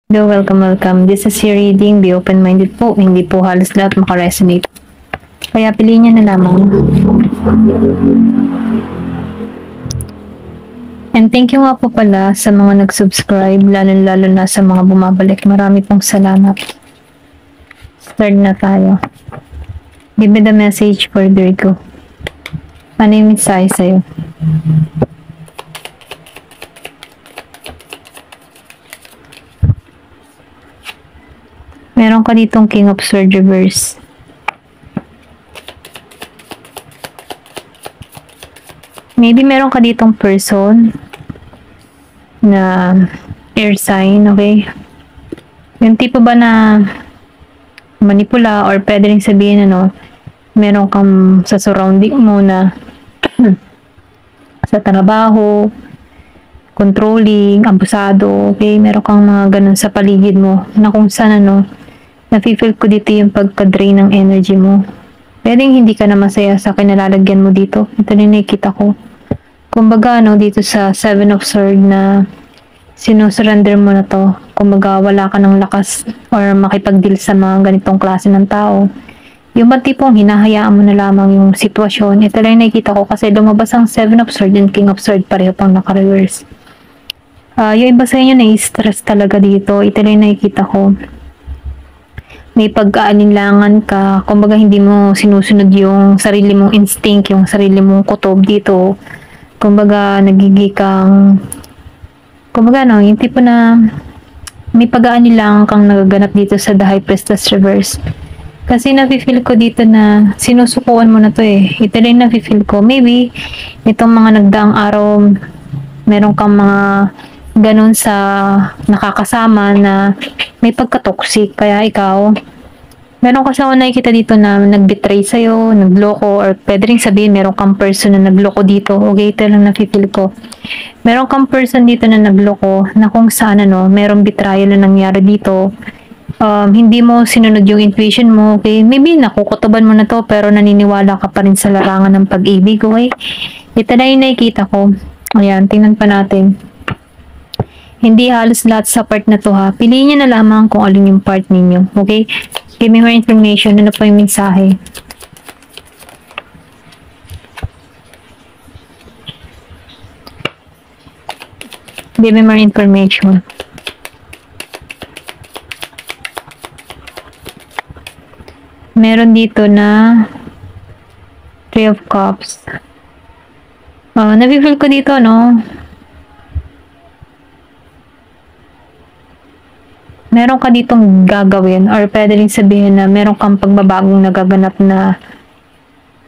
Hello, welcome. This is your reading. Be open-minded po. Hindi po halos lahat makaresonate. Kaya piliin niya na lamang. And thank you nga po pala sa mga nag-subscribe, lalo na sa mga bumabalik. Marami pong salamat. Start na tayo. Give me the message for Virgo. Ano yung mensahe sa'yo? Meron ka ditong King of Swords reverse. Maybe meron ka ditong person na air sign, okay? Yung tipo ba na manipula or pwede rin sabihin meron kang sa surrounding mo na sa trabaho, controlling, abusado, okay? Meron kang mga ganun sa paligid mo na kung saan nafe-feel ko dito yung pagka-drain ng energy mo. Pwedeng hindi ka na masaya sa kinalalagyan mo dito. Ito na nakikita ko. Kumbaga, dito sa Seven of Swords na sinusurrender mo na to. Kumbaga, wala ka ng lakas or makipag-deal sa mga ganitong klase ng tao. Yung ba tipong hinahayaan mo na lamang yung sitwasyon. Ito lang nakikita ko kasi lumabas ang Seven of Swords and King of Swords pareho pang naka-reverse. Yung iba sa inyo na-stress talaga dito. Ito lang nakikita ko. May pagkaalinlangan ka, kumbaga hindi mo sinusunod yung sarili mong instinct, yung sarili mong kutob dito. Kumbaga nagigikang, kumbaga yung tipo na may pag-aanilangan kang nagaganap dito sa The High Priestess Reverse. Kasi nafe-feel ko dito na sinusukuan mo na to eh. Ito rin nafe-feel ko. Maybe, itong mga nagdaang araw, meron kang mga ganun sa nakakasama na may pagka-toxic, kaya ikaw meron kasi ako nakikita dito na nag-betray sa'yo, nagloko, or pwede rin sabihin meron kang person na nagloko dito. Okay, ito lang nafe-feel ko. Meron kang person dito na nagloko na kung saan merong betrayal na nangyari dito. Hindi mo sinunod yung intuition mo, okay? Maybe nakukutuban mo na to pero naniniwala ka pa rin sa larangan ng pag-ibig, okay? Ito na yung nakikita ko. Ayan, tingnan pa natin. Hindi halos lahat sa part na to ha. Piliin nyo na lamang kung alin yung part ninyo. Okay? Give me more information. Ano po yung mensahe? Give me more information. Meron dito na Three of Cups. Nafe-feel ko dito, meron ka ditong gagawin or pwede rin sabihin na meron kang pagbabagong nagaganap na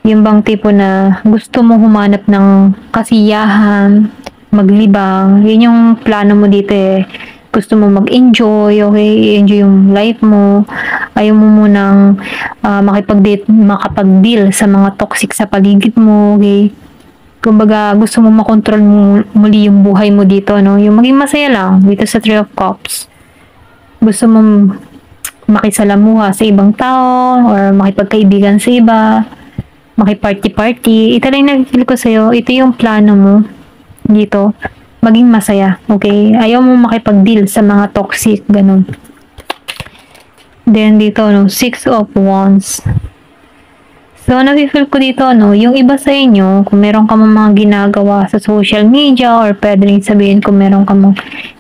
yung bang tipo na gusto mo humanap ng kasiyahan, maglibang. Yun yung plano mo dito eh. Gusto mo mag-enjoy, okay? Enjoy yung life mo. Ayaw mo munang makapag-deal sa mga toxic sa paligid mo, okay? Kumbaga, gusto mo makontrol mo muli yung buhay mo dito, Yung maging masaya lang dito sa Three of Cups. Gusto mong makisalamuha sa ibang tao or makipagkaibigan sa iba, makiparty-party. Ito lang nag-feel ko sa'yo. Ito yung plano mo dito. Maging masaya. Okay? Ayaw mo makipag-deal sa mga toxic. Ganun. Then dito, Six of Wands. So, nafe-feel ko dito, yung iba sa inyo, kung meron ka mga ginagawa sa social media or pwede rin sabihin kung meron ka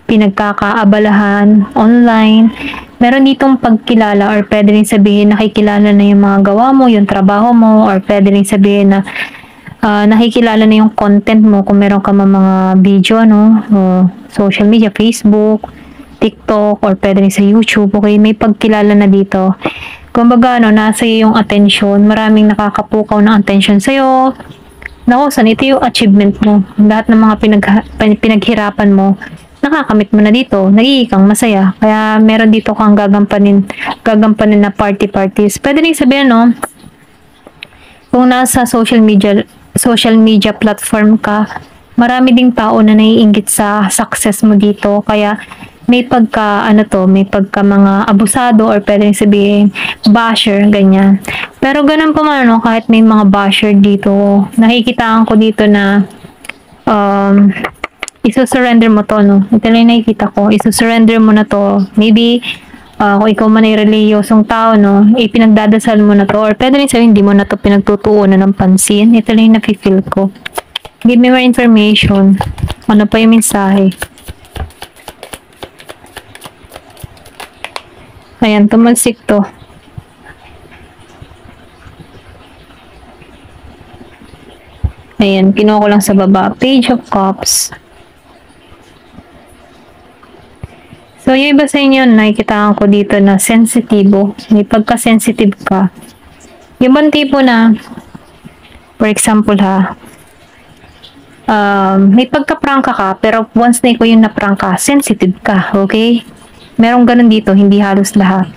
pinagkakaabalahan online, meron ditong pagkilala or pwede rin sabihin nakikilala na yung mga gawa mo, yung trabaho mo, or pwede rin sabihin na nakikilala na yung content mo kung meron ka mga video, social media, Facebook, TikTok, or pwede rin sa YouTube, okay, may pagkilala na dito. Kumbaga, nasa iyo yung attention. Maraming nakakapukaw ng attention sa'yo. Nakusan, ito yung achievement mo. Lahat ng mga pinaghirapan mo, nakakamit mo na dito. Nagiging kang masaya. Kaya, meron dito kang gagampanin na parties. Pwede rin sabihin, kung nasa social media platform ka, marami ding tao na naiinggit sa success mo dito. Kaya, may pagka mga abusado or pwedeng sabihin basher, ganyan. Pero ganun pa man, kahit may mga basher dito, nakikitaan ko dito na isusurrender mo to, no? Ito lang yung nakikita ko. Isusurrender mo na to. Maybe, kung ikaw man ay reliyosong tao, no? Ipinagdadasal mo na to. Or pwede rin sabihin, hindi mo na to pinagtutuunan ng pansin. Ito lang yung nafe-feel ko. Give me more information. Ano pa yung mensahe? Ayan, tumalsik to. Ayan, kinuha ko lang sa baba. Page of Cups. So, yung iba sa inyo, nakikita ko dito na sensitibo. May pagka-sensitive ka. Yung bang tipo na, for example ha, may pagka-prangka ka, pero once na ikaw yung na-prangka, sensitive ka, okay? Merong ganun dito, hindi halos lahat.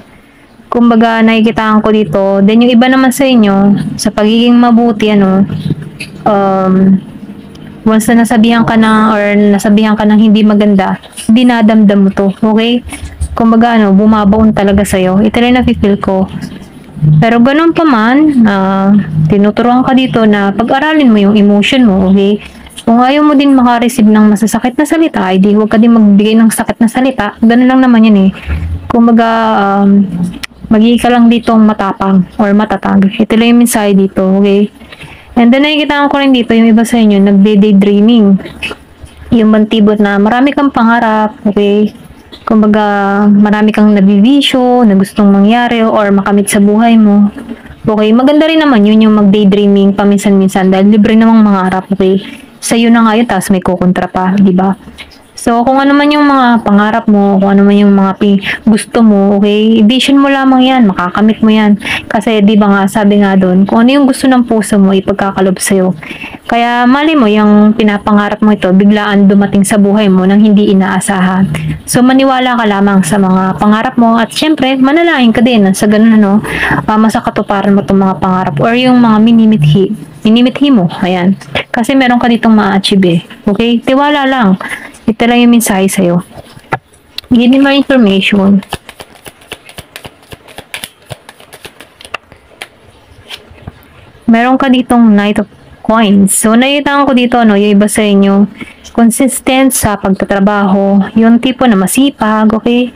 Kumbaga, nakikitaan ko dito. Then, yung iba naman sa inyo, sa pagiging mabuti, once na nasabihan ka na or nasabihan ka ng hindi maganda, dinadamdam mo to, okay? Kumbaga, bumabaon talaga sa'yo. Ito rin nafe-feel ko. Pero ganun pa man, tinuturuan ka dito na pag-aralin mo yung emotion mo, okay? Kung ayaw mo din makareceive ng masasakit na salita, ay di huwag ka din magbigay ng sakit na salita. Ganun lang naman yun eh. Kumbaga, magiging ka lang ditong matapang or matatag. Ito lang yung mensahe dito, okay? And then nakikita ko rin dito yung iba sa inyo, nagde-daydreaming. Yung bantibot na marami kang pangarap, okay? Kumbaga, marami kang nabibisyo, na gustong mangyari or makamit sa buhay mo. Okay, maganda rin naman yun yung mag-daydreaming paminsan-minsan dahil libre namang mangarap, okay? Sa'yo na nga yun, tapos may kukontra pa, di ba? So, kung ano man yung mga pangarap mo, kung ano man yung mga gusto mo, okay, vision mo lamang yan, makakamit mo yan. Kasi, di ba nga, sabi nga doon, kung ano yung gusto ng puso mo, ipagkakalob sa'yo. Kaya, mali mo, yung pinapangarap mo ito, biglaan dumating sa buhay mo nang hindi inaasahan. So, maniwala ka lamang sa mga pangarap mo at syempre, manalangin ka din sa ganun, masakatuparan mo itong mga pangarap or yung mga minimithi mo, ayan. Kasi meron ka ditong ma-achieve, okay? Tiwala lang. Ito lang yung mensahe sa'yo. Give me more information. Meron ka ditong Knight of Coins. So, nakita ko dito, yung iba sa inyo, consistent sa pagtatrabaho, yung tipo na masipag, okay?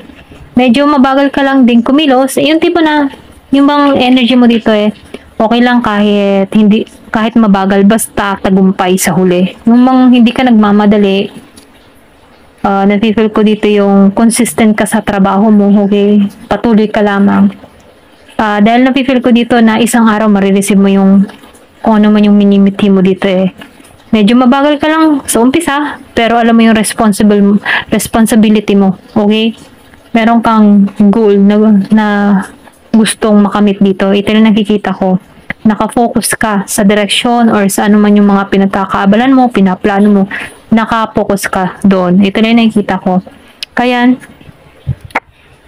Medyo mabagal ka lang din kumilos, yung tipo na, yung bang energy mo dito okay lang kahit mabagal, basta tagumpay sa huli. Yung bang hindi ka nagmamadali, nafe-feel ko dito yung consistent ka sa trabaho mo, okay? Patuloy ka lamang. Dahil nafe-feel ko dito na isang araw marireceive mo yung kung ano man yung minimithi mo dito Medyo mabagal ka lang sa umpisa, pero alam mo yung responsibility mo, okay? Meron kang goal na gustong makamit dito. Ito na nakikita ko. Nakafocus ka sa direksyon or sa ano man yung mga pinagkakaabalan mo, pinaplano mo, nakapokus ka doon. Ito na yung nakikita ko. Kaya,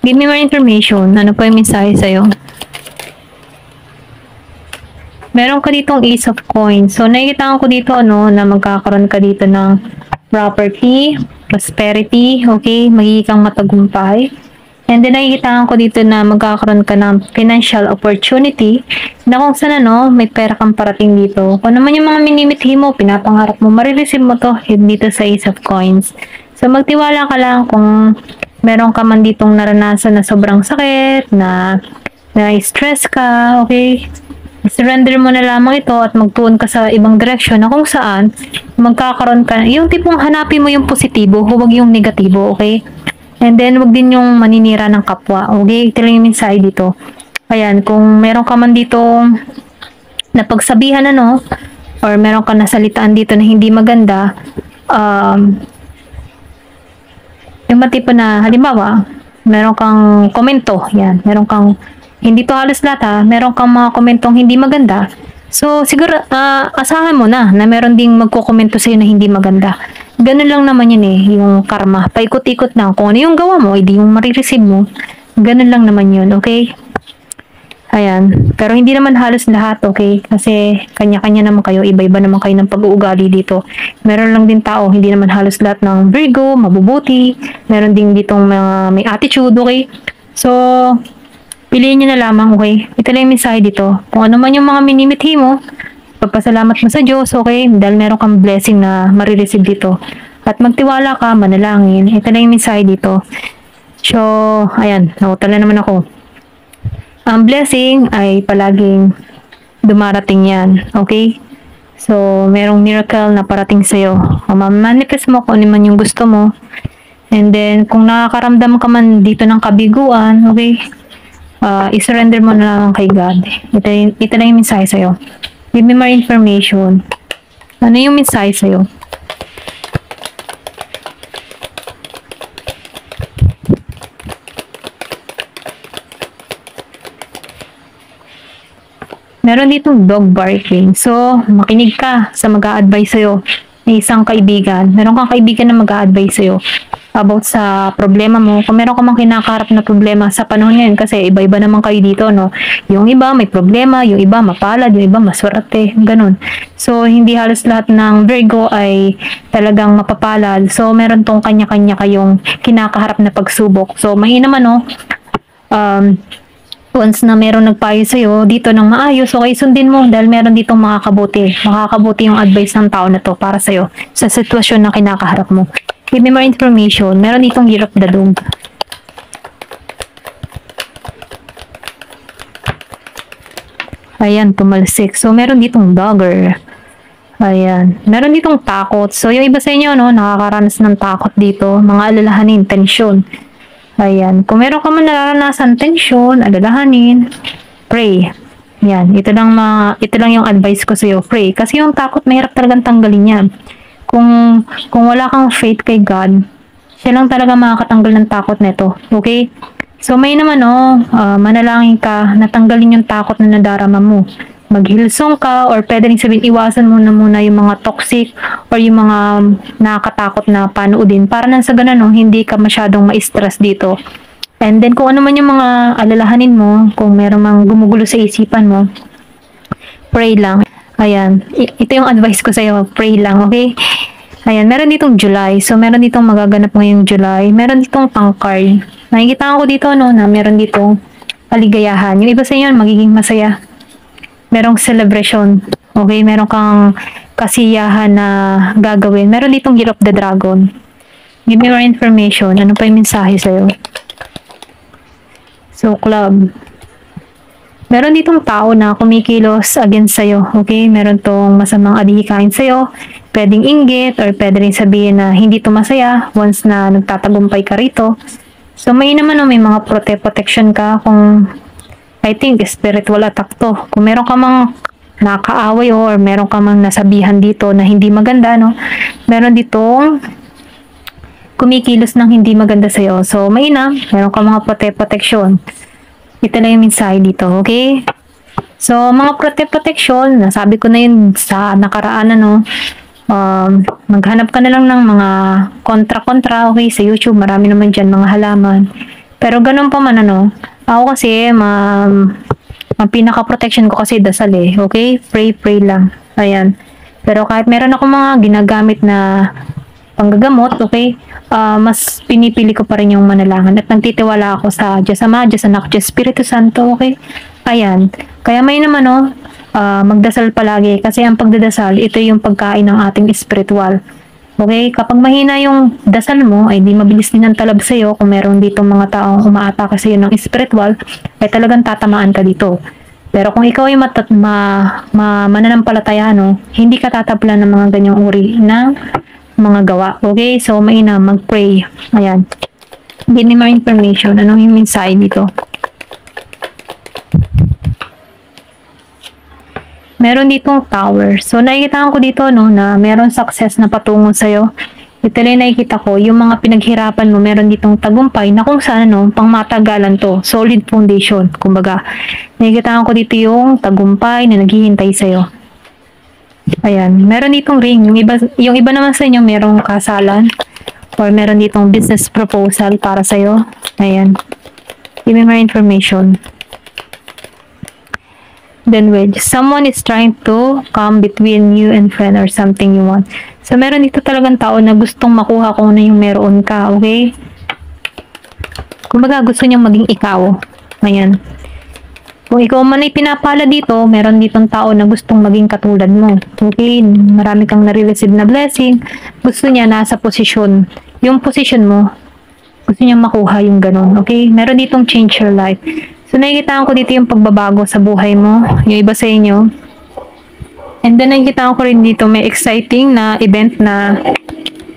give me more information. Ano pa yung mensahe sa'yo? Meron ka ditong Ace of Coins. So, nakikita ko dito, na magkakaroon ka dito ng property, prosperity, okay? Magiging kang matagumpay. And then, nakikita ko dito na magkakaroon ka ng financial opportunity na kung saan, may pera kang parating dito. Kung naman yung mga minimithi mo, pinapangarap mo, marireceive mo to dito sa Ace of Coins. So, magtiwala ka lang kung meron ka man ditong naranasan na sobrang sakit, na stress ka, okay? Surrender mo na lamang ito at magtuon ka sa ibang direksyon na kung saan magkakaroon ka, yung tipong hanapin mo yung positibo, huwag yung negatibo, okay? And then, wag din yung maninira ng kapwa. Okay? Ito lang yung mensahe dito. Ayan, kung meron ka man dito napagsabihan, or meron ka nasalitaan dito na hindi maganda, yung matipo na, halimbawa, meron kang komento, yan, meron kang, hindi to halos lahat meron kang mga komentong hindi maganda, so siguro, asahan mo na meron ding magkukomento sa'yo na hindi maganda. Ganun lang naman yun yung karma. Paikot-ikot lang. Kung ano yung gawa mo, hindi yung marireceive mo. Ganun lang naman yun, okay? Ayan. Pero hindi naman halos lahat, okay? Kasi kanya-kanya naman kayo, iba-iba naman kayo ng pag-uugali dito. Meron lang din tao, hindi naman halos lahat ng Virgo, mabubuti. Meron din ditong may attitude, okay? So, piliin nyo na lamang, okay? Ito lang yung mensahe dito. Kung ano man yung mga minimithi mo, pagpasalamat mo sa Diyos, okay? Dahil meron kang blessing na marireceive dito. At magtiwala ka, manalangin. Ito na yung mensahe dito. So, ayan, nakutala naman ako. Ang blessing ay palaging dumarating yan. Okay? So, merong miracle na parating sa'yo. O manifest mo kung ano man yung gusto mo. And then, kung nakakaramdam ka man dito ng kabiguan, okay, i-surrender mo na lang kay God. Ito na yung mensahe sa'yo. Give me more information. Ano yung mensahe sa'yo? Meron ditong dog barking. So, makinig ka sa mag-a-advise sa'yo ng isang kaibigan. Meron kang kaibigan na mag-a-advise sa'yo about sa problema mo. Kung meron ka mang kinakaharap na problema sa panahon ngayon, kasi iba-iba naman kayo dito, no? Yung iba may problema, yung iba mapalad, yung iba maswerte, ganun. So, hindi halos lahat ng Virgo ay talagang mapapalad. So, meron tong kanya-kanya kayong kinakaharap na pagsubok. So, mainam ano, once na meron nagpayo sa'yo dito ng maayos, okay, sundin mo dahil meron ditong makakabuti. Makakabuti yung advice ng tao na to para sa'yo sa sitwasyon na kinakaharap mo. Give me more information. Meron ditong Year of the Dog. Ayan, tumalsik. So, meron ditong Dogger. Ayan. Meron ditong takot. So, yung iba sa inyo, no, nakakaranas ng takot dito. Mga alalahanin, tensyon. Ayan. Kung meron ka man nararanasan tensyon, alalahanin, pray. Yan. Ito lang yung advice ko sa'yo. Pray. Kasi yung takot, mahirap talagang tanggalin yan. Kung wala kang faith kay God, siya lang talaga makakatanggal ng takot nito. Okay? So, may naman, manalangin ka, natanggalin yung takot na nadarama mo. Maghilsong ka, or pwede rin sabihin, iwasan mo na muna yung mga toxic or yung mga nakakatakot na panoodin. Para nang sa ganun, hindi ka masyadong ma-stress dito. And then, kung ano man yung mga alalahanin mo, kung meron mang gumugulo sa isipan mo, pray lang. Ayan. Ito yung advice ko sa'yo. Pray lang, okay? Ayan. Meron ditong July. So, meron ditong magaganap ngayong July. Meron ditong pang-card. Nakikita ko dito, na meron ditong kaligayahan. Yung iba sa inyo, magiging masaya. Merong celebration. Okay? Meron kang kasiyahan na gagawin. Meron ditong Year of the Dragon. Give me more information. Ano pa yung mensahe sa'yo? So, club. Meron ditong tao na kumikilos against sa'yo. Okay? Meron tong masamang adhikain sa'yo. Pwedeng inggit or pwede rin sabihin na hindi to masaya once na nagtatagumpay ka rito. So, may naman may mga protection ka kung I think spiritual attack to. Kung meron ka mang nakaaway or meron ka mang nasabihan dito na hindi maganda, no? Meron ditong kumikilos ng hindi maganda sa'yo. So, mainam, meron ka mga protection. Ito na yung mensahe dito, okay? So, mga protection, nasabi ko na yun sa nakaraan, maghanap ka na lang ng mga kontra-kontra, okay? Sa YouTube, marami naman dyan mga halaman. Pero ganun pa man, ako kasi, ang pinaka-protection ko kasi dasal okay? Pray lang. Ayan. Pero kahit meron ako mga ginagamit na panggagamot, okay? Mas pinipili ko pa rin yung manalangin at nagtitiwala ako sa Diyos Ama, Diyos Anak, Diyos Espiritu Santo, okay? Ayan. Kaya may naman, magdasal palagi kasi ang pagdadasal, ito yung pagkain ng ating spiritual. Okay? Kapag mahina yung dasal mo, ay di mabilis din ang talab sa'yo. Kung meron dito mga taong umaatake sa'yo ng spiritual, ay talagang tatamaan ka dito. Pero kung ikaw ay mananampalataya, hindi ka tatablan ng mga ganyang uri ng mga gawa. Okay? So, mainam, mag-pray. Ayan. Give me more information. Anong yung mensahe dito? Meron ditong tower. So, nakikita ko dito, na meron success na patungo sa'yo. Ito lang nakikita ko, yung mga pinaghirapan mo, meron ditong tagumpay na kung saan, pangmatagalan to. Solid foundation. Kumbaga, nakikita ko dito yung tagumpay na naghihintay sa'yo. Ayan. Meron ditong ring. Yung iba naman sa inyo, merong kasalan. Or meron ditong business proposal para sa'yo. Ayan. Give me more information. Then wedge. Someone is trying to come between you and friend or something you want. So, meron dito talagang tao na gustong makuha kung ano yung meron ka, okay? Kumbaga, gusto niyang maging ikaw. Ayan. Kung ikaw man ay pinapala dito, meron ditong tao na gustong maging katulad mo. Okay, marami kang nare-receive na blessing. Gusto niya nasa posisyon. Yung posisyon mo, gusto niya makuha yung ganun. Okay, meron ditong change your life. So, nakikita ko dito yung pagbabago sa buhay mo. Yung iba sa inyo. And then, nakikita ko rin dito may exciting na event na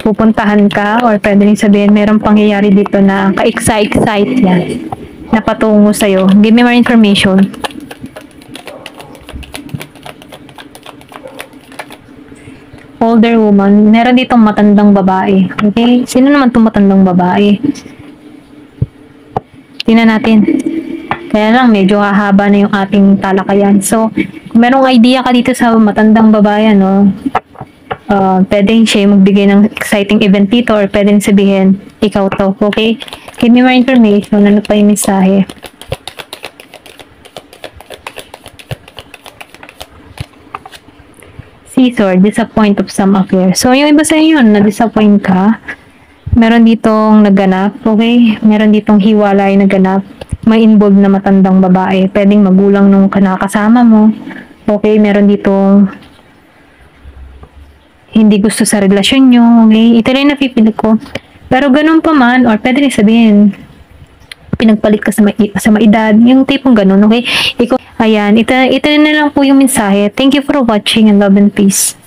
pupuntahan ka or pwede rin sabihin, meron pangyayari dito na ka-excite yan na patungo sa'yo. Give me more information. Older woman. Meron ditong matandang babae. Okay? Sino naman itong matandang babae? Tingnan natin. Kaya lang, medyo hahaba na yung ating talakayan. So, kung merong idea ka dito sa matandang babae, no? Pwedeng siya magbigay ng exciting event dito or pwedeng sabihin, ikaw to. Okay? Give me more information. Ano pa yung mensahe? Scissor, disappoint of some affair. So, yung iba sa inyo, na-disappoint ka. Meron ditong naganap. Okay? Meron ditong hiwalay naganap. May involved na matandang babae. Pwedeng magulang nung kanakasama mo. Okay? Meron ditong hindi gusto sa relasyon nyo, okay? Ito rin napipilit ko. Pero ganun pa man, or pwede rin sabihin, pinagpalit ka sa maedad, yung tipong ganun, okay? Ikaw, ayan, ito na lang po yung mensahe. Thank you for watching and love and peace.